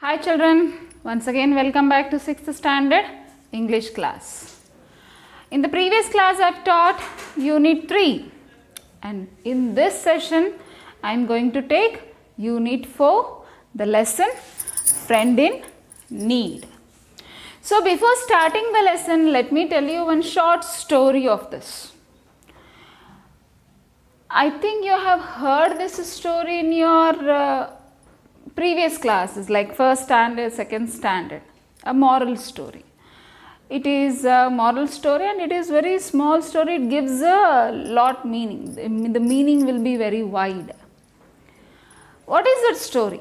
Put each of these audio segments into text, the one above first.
Hi children, once again welcome back to 6th standard English class. In the previous class I have taught unit 3 and in this session I am going to take unit 4, the lesson Friend in Need. So before starting the lesson, let me tell you one short story of this. I think you have heard this story in your previous classes like first standard, second standard, a moral story. It is a moral story and it is very small story. It gives a lot meaning. The meaning will be very wide. What is that story?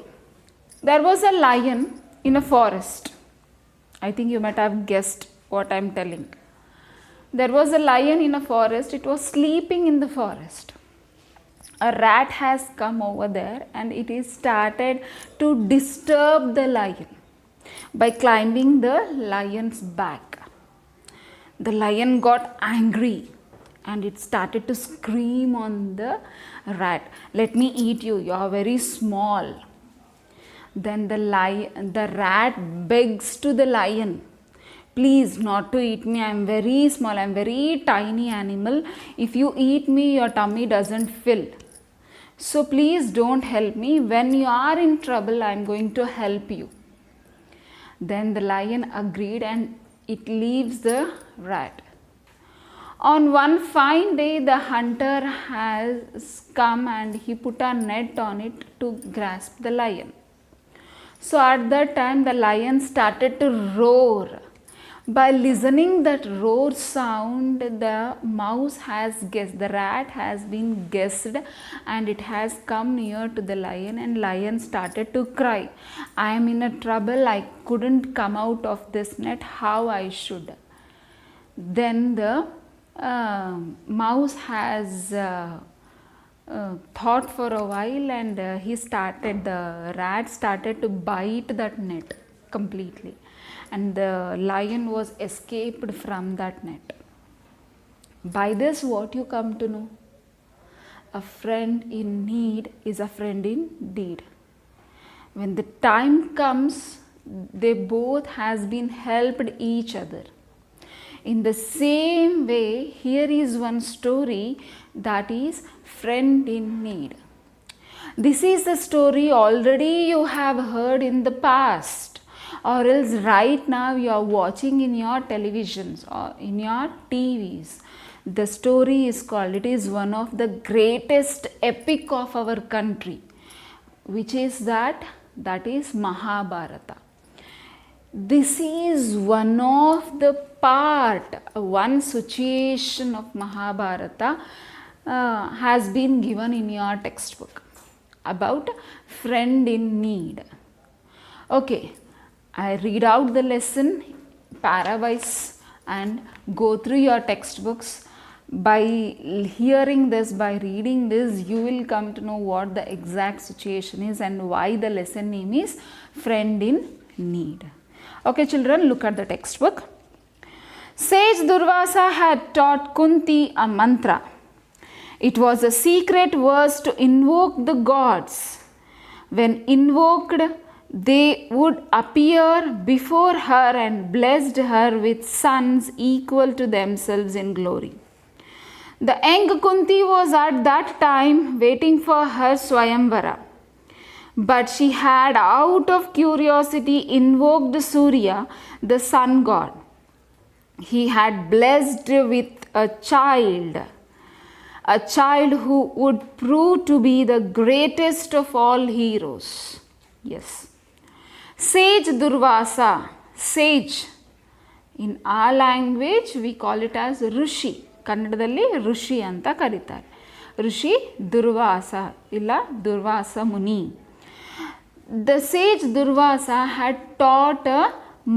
There was a lion in a forest. I think you might have guessed what I am telling. There was a lion in a forest. It was sleeping in the forest. A rat has come over there and it is started to disturb the lion by climbing the lion's back. The lion got angry and it started to scream on the rat, "Let me eat you, you are very small." Then the rat begs to the lion, "Please not to eat me, I am very small, I am very tiny animal. If you eat me, your tummy doesn't fill. So please don't help me. When you are in trouble, I am going to help you." Then the lion agreed and it leaves the rat. On one fine day, the hunter has come and he put a net on it to grasp the lion. So at that time, the lion started to roar. By listening that roar sound, the mouse has guessed, the rat has been guessed and it has come near to the lion and lion started to cry, "I am in a trouble, I couldn't come out of this net, how I should." Then the mouse has thought for a while and the rat started to bite that net completely. And the lion was escaped from that net. By this, what you come to know? A friend in need is a friend in deed. When the time comes, they both has been helped each other. In the same way, here is one story that is friend in need. This is the story already you have heard in the past. Or else right now you are watching in your televisions or in your TVs. The story is called, it is one of the greatest epic of our country. Which is that is Mahabharata. This is one of the one situation of Mahabharata has been given in your textbook about friend in need. Okay. I read out the lesson para-wise and go through your textbooks. By hearing this, by reading this, you will come to know what the exact situation is and why the lesson name is Friend in Need. Okay children, look at the textbook. Sage Durvasa had taught Kunti a mantra. It was a secret verse to invoke the gods. When invoked, they would appear before her and blessed her with sons equal to themselves in glory. The young Kunti was at that time waiting for her Swayamvara. But she had out of curiosity invoked Surya, the sun god. He had blessed with a child who would prove to be the greatest of all heroes. Yes. Sage Durvasa, sage. In our language we call it as Rishi. ಕನ್ನಡದಲ್ಲಿ ಋಷಿ ಅಂತ ಕರೀತಾರೆ. ಋಷಿ ದುರ್ವಾಸ ಇಲ್ಲ ದುರ್ವಾಸ ಮುನಿ. The sage Durvasa had taught a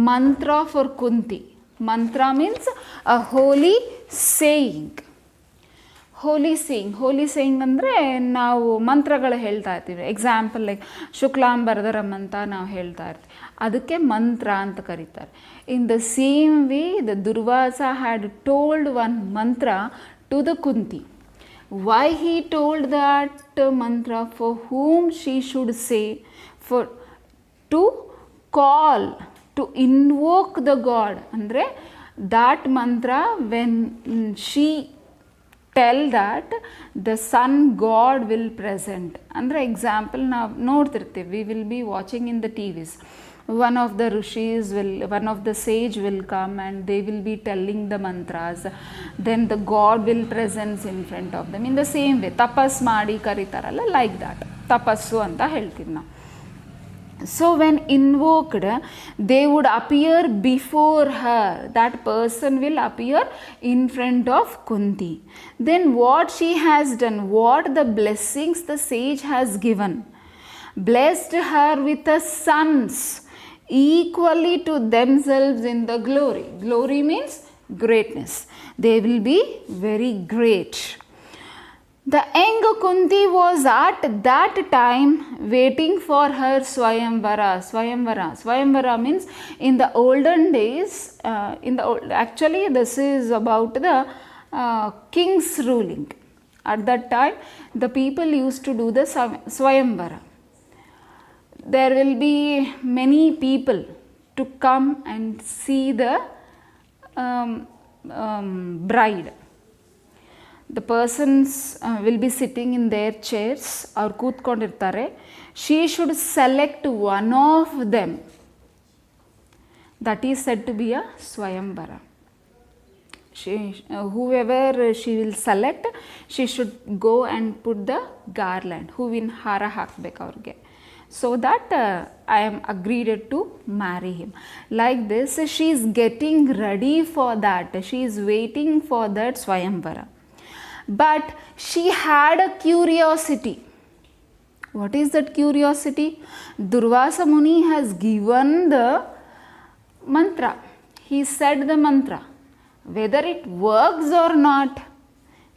mantra for Kunti. Mantra means a holy saying. Holy saying ಅಂದರೆ ನಾವು ಮಂತ್ರಗಳು ಹೇಳ್ತಾ ಇರ್ತೀವಿ. Example like ಶುಕ್ಲಾಂಬರಧರಂ ಅಂತ ನಾವು ಹೇಳ್ತಾ ಇರ್ತೀವಿ, ಅದಕ್ಕೆ ಮಂತ್ರ ಅಂತ ಕರೀತಾರೆ. In the same way the Durvasa had told one mantra to the Kunti. Why he told that mantra? For whom she should say? To call, to invoke the god. Andre that mantra, when she tell that, the sun god will present. Andre example ನಾವು ನೋಡ್ತಿರ್ತೀವಿ, we will be watching in the TVs. One of the rishis will, one of the sage will come and they will be telling the mantras, then the god will presence in front of them. In the same way, tapas ಮಾಡಿ ಕರೀತಾರಲ್ಲ, like that, ತಪಸ್ಸು ಅಂತ ಹೇಳ್ತೀವಿ ನಾವು. So when invoked, they would appear before her. That person will appear in front of Kunti. Then what she has done, what the blessings the sage has given, blessed her with a sons equally to themselves in the glory. Glory means greatness. They will be very great. The young Kunti was at that time waiting for her Swayamvara. Swayamvara means in the olden days, actually this is about the king's ruling. At that time, the people used to do the Swayamvara. There will be many people to come and see the bride. The persons will be sitting in their chairs or ಕೂತ್ಕೊಂಡಿರ್ತಾರೆ. She should select one of them. That is said to be a Swayamvara. Whoever she will select, she should go and put the garland, ಹೂವಿನ ಹಾರ ಹಾಕಬೇಕು ಅವ್ರಿಗೆ, so that I am agreed to marry him. Like this, she is getting ready for that. She is waiting for that Swayamvara. But she had a curiosity. What is that curiosity? Durvasa Muni has given the mantra. He said the mantra. Whether it works or not,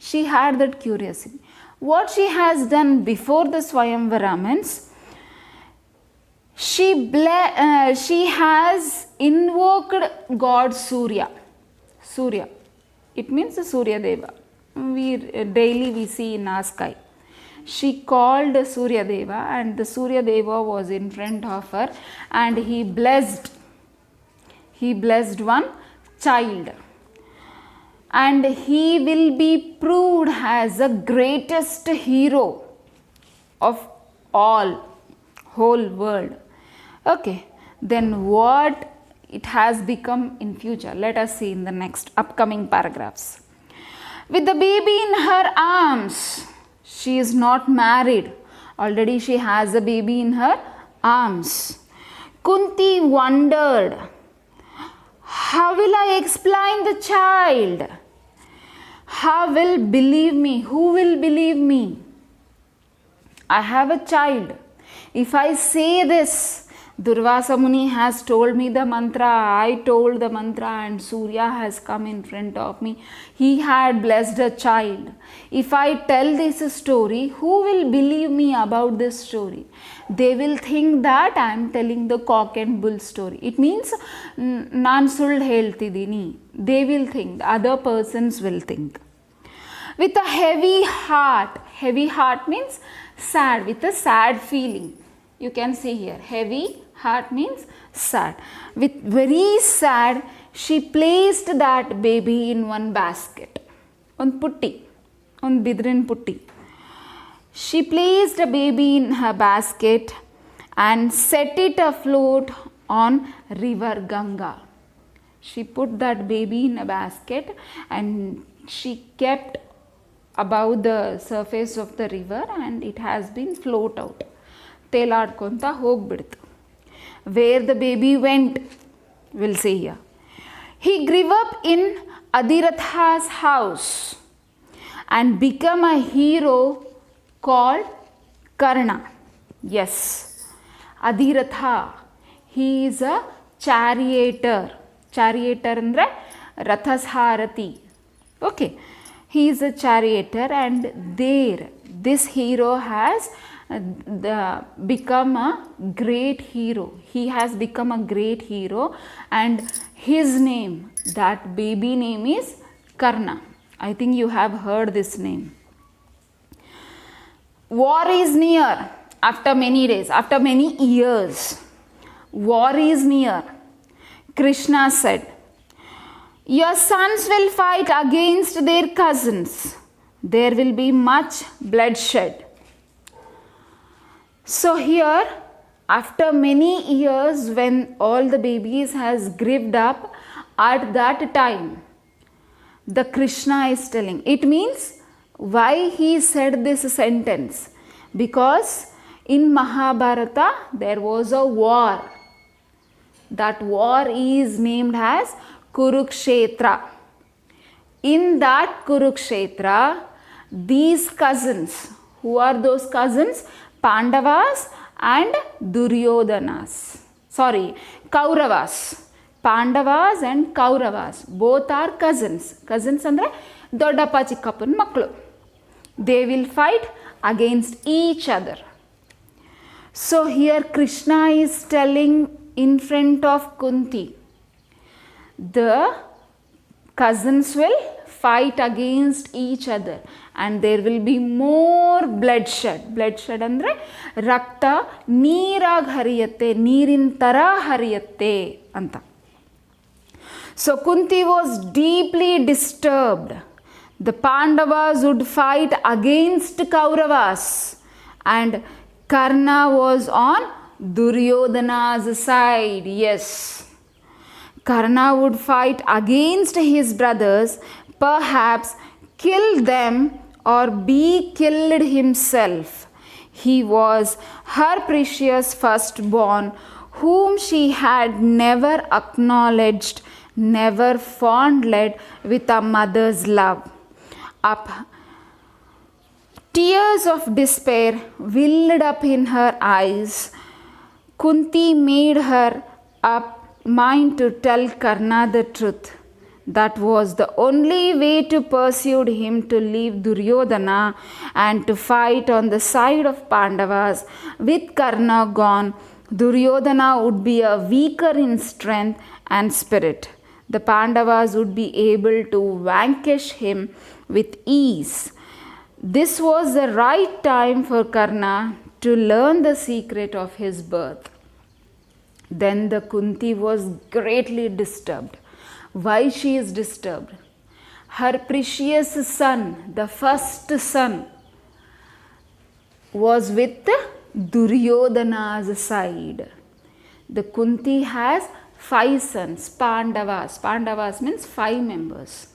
she had that curiosity. What she has done before the Swayamvara means, she has invoked God Surya. Surya. It means the Surya Deva. Daily we see in our sky. She called Surya Deva and the Surya Deva was in front of her and he blessed one child. And he will be proved as the greatest hero of whole world. Okay, then what it has become in future? Let us see in the next upcoming paragraphs. With the baby in her arms, she is not married. Already she has a baby in her arms. Kunti wondered, how will I explain the child? How will believe me? Who will believe me? I have a child. If I say this, Durvasa Muni has told me the mantra, I told the mantra and Surya has come in front of me. He had blessed a child. If I tell this story, who will believe me about this story? They will think that I am telling the cock and bull story. It means, naan sul heltidini. They will think, other persons will think. With a heavy heart means sad, with a sad feeling. You can see here, heavy heart means sad. With very sad, she placed that baby in one basket. On putti, on bidrin putti. She placed a baby in her basket and set it afloat on river Ganga. She put that baby in a basket and she kept above the surface of the river and it has been float out. ತೇಲಾಡ್ಕೊತ ಹೋಗ್ಬಿಡ್ತು. Where the baby went, we'll see here. He grew up in Adhiratha's house and became a hero called Karna. Yes, Adhiratha, he is a charioteer. Charioteer andre Rathasharati. Okay, he is a charioteer and there this hero has become a great hero. He has become a great hero and his name, that baby name is Karna. I think you have heard this name. War is near. After many days, after many years, war is near. Krishna said, your sons will fight against their cousins. There will be much bloodshed. So here, after many years, when all the babies has grieved up, at that time, the Krishna is telling. It means why he said this sentence? Because in Mahabharata there was a war. That war is named as Kurukshetra. In that Kurukshetra, these cousins, who are those cousins? Pandavas and Duryodhanas. Kauravas. Pandavas and Kauravas. Both are cousins. Cousins andre Doddappa Chikkappan Maklu. They will fight against each other. So here Krishna is telling in front of Kunti, the cousins will fight against each other and there will be more bloodshed. Bloodshed andre rakta neerag hariyate, neerin tara hariyate anta. So Kunti was deeply disturbed. The Pandavas would fight against Kauravas and Karna was on Duryodhana's side. Yes, Karna would fight against his brothers, perhaps kill them or be killed himself. He was her precious firstborn, whom she had never acknowledged, never fondled with a mother's love. Tears of despair welled up in her eyes. Kunti made her up mind to tell Karna the truth. That was the only way to persuade him to leave Duryodhana and to fight on the side of Pandavas. With Karna gone, Duryodhana would be a weaker in strength and spirit. The Pandavas would be able to vanquish him with ease. This was the right time for Karna to learn the secret of his birth. Then the Kunti was greatly disturbed. Why she is disturbed? Her precious son, the first son, was with Duryodhana's side. The Kunti has 5 sons, Pandavas. Pandavas means 5 members.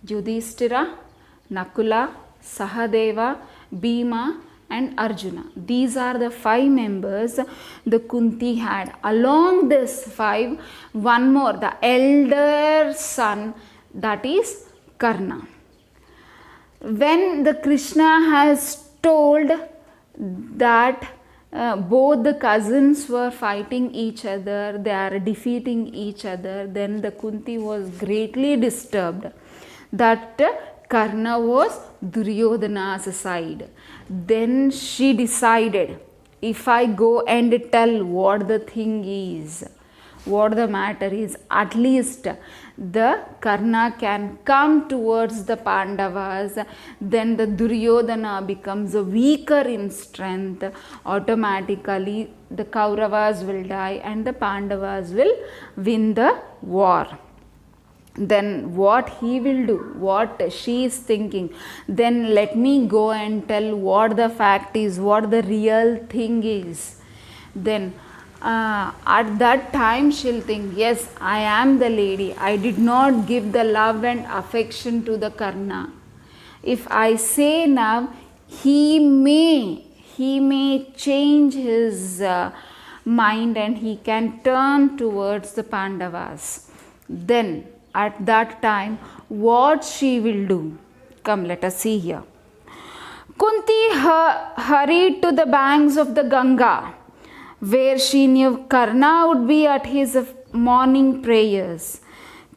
Yudhishthira, Nakula, Sahadeva, Bhima and Arjuna. These are the 5 members the Kunti had. Along this 5, one more, the elder son, that is Karna. When the Krishna has told that both the cousins were fighting each other, they are defeating each other, then the Kunti was greatly disturbed that Karna was Duryodhana's side. Then she decided, if I go and tell what the thing is, what the matter is, at least the Karna can come towards the Pandavas, then the Duryodhana becomes weaker in strength. Automatically the Kauravas will die and the Pandavas will win the war. Then what he will do, what she is thinking, then let me go and tell what the fact is, what the real thing is. Then at that time she'll think, yes, I am the lady, I did not give the love and affection to the Karna. If I say now, he may change his mind and he can turn towards the Pandavas. Then at that time, what she will do? Come, let us see here. Kunti hurried to the banks of the Ganga, where she knew Karna would be at his morning prayers.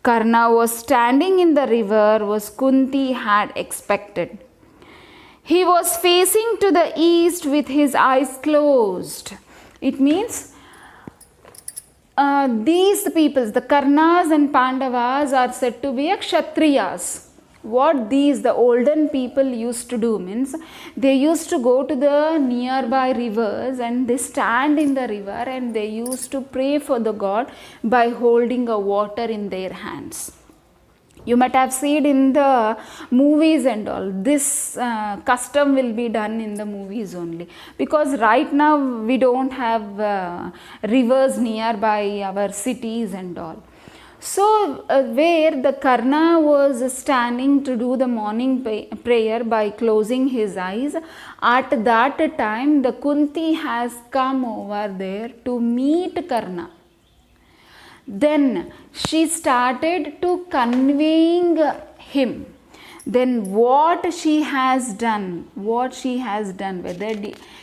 Karna was standing in the river as Kunti had expected. He was facing to the east with his eyes closed. It means these peoples, the Karnas and Pandavas, are said to be Kshatriyas. what the olden people used to do means, they used to go to the nearby rivers and they stand in the river and they used to pray for the god by holding a water in their hands. You might have seen in the movies and all. This custom will be done in the movies only, because right now we don't have rivers nearby our cities and all. So where the Karna was standing to do the morning prayer by closing his eyes, at that time the Kunti has come over there to meet Karna. Then she started to conveying him. Then what she has done, whether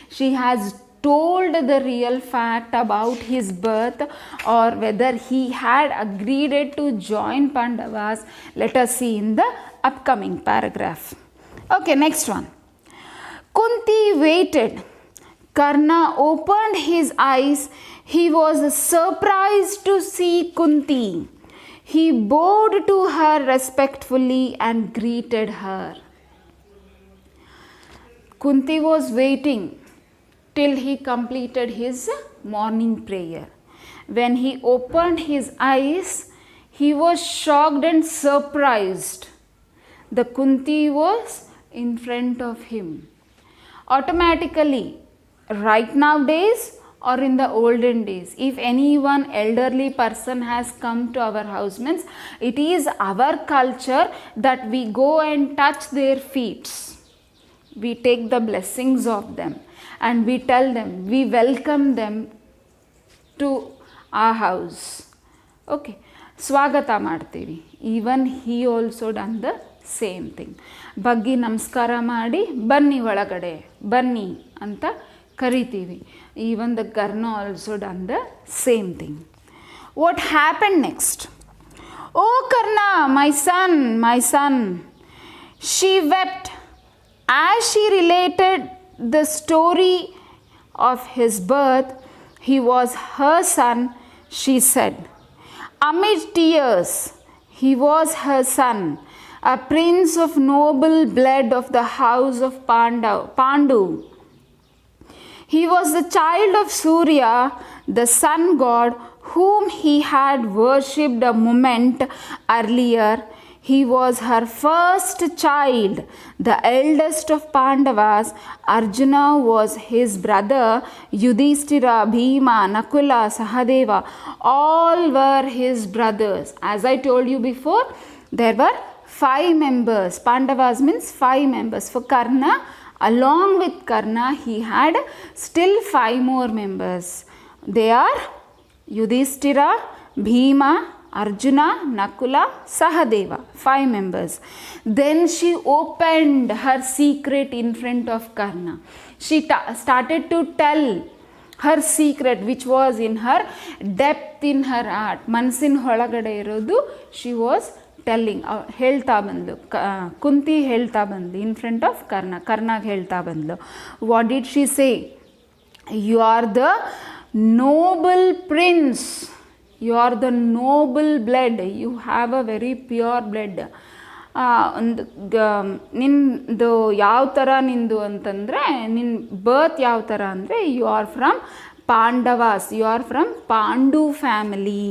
she has told the real fact about his birth or whether he had agreed to join Pandavas, let us see in the upcoming paragraph. Okay, next one. Kunti waited. Karna opened his eyes. He was surprised to see Kunti. He bowed to her respectfully and greeted her. Kunti was waiting till he completed his morning prayer. When he opened his eyes, he was shocked and surprised. The Kunti was in front of him. Automatically, right nowadays or in the olden days, if anyone elderly person has come to our house, means it is our culture that we go and touch their feet. We take the blessings of them and we tell them, we welcome them to our house. Okay, swagata ಮಾಡ್ತೀವಿ. Even he also done the same thing. ಬಗ್ಗಿ ನಮಸ್ಕಾರ ಮಾಡಿ ಬನ್ನಿ ಒಳಗಡೆ ಬನ್ನಿ ಅಂತ ಕರಿತೀವಿ. Even the Karna also done the same thing. What happened next? Oh Karna, my son. She wept as she related the story of his birth. He was her son, she said. Amid tears, he was her son, a prince of noble blood of the house of Pandu. He was the child of Surya, the sun god, whom he had worshipped a moment earlier. He was her first child, the eldest of Pandavas. Arjuna was his brother, Yudhishthira, Bhima, Nakula, Sahadeva, all were his brothers. As I told you before, there were 5 members. Pandavas means 5 members. For Karna, along with Karna, he had still 5 more members. They are Yudhishthira, Bhima, Arjuna, Nakula, Sahadeva, 5 members. Then she opened her secret in front of Karna. She started to tell her secret, which was in her depth in her heart. Mansin ಹೊಳಗಡೆ ಇರೋದು she was telling, ಹೇಳ್ತಾ ಬಂದ್ಲು. ಕುಂತಿ ಹೇಳ್ತಾ ಬಂದ್ಲು in front of Karna. ಕರ್ನಾಗ್ ಹೇಳ್ತಾ ಬಂದ್ಲು. What did she say? You are the noble prince. You are the noble blood. You have a very pure blood. ನಿಂದು ಯಾವ ಥರ ನಿಂದು ಅಂತಂದರೆ, ನಿನ್ನ ಬರ್ತ್ ಯಾವ ಥರ ಅಂದರೆ, you are from Pandavas, you are from Pandu family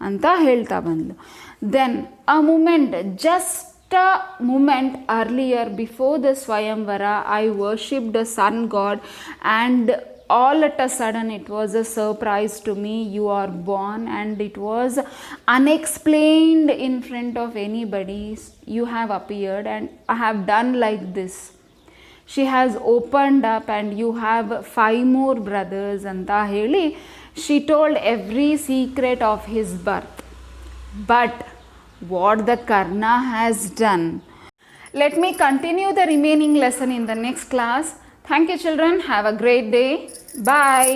ಅಂತ ಹೇಳ್ತಾ ಬಂದ್ಲು. Then just a moment earlier, before the Swayamvara, I worshipped the sun god, and all at a sudden it was a surprise to me. You are born, and it was unexplained in front of anybody. You have appeared and I have done like this. She has opened up and you have 5 more brothers anta heli she told every secret of his birth. But what the Karna has done, let me continue the remaining lesson in the next class. Thank you children. Have a great day. Bye.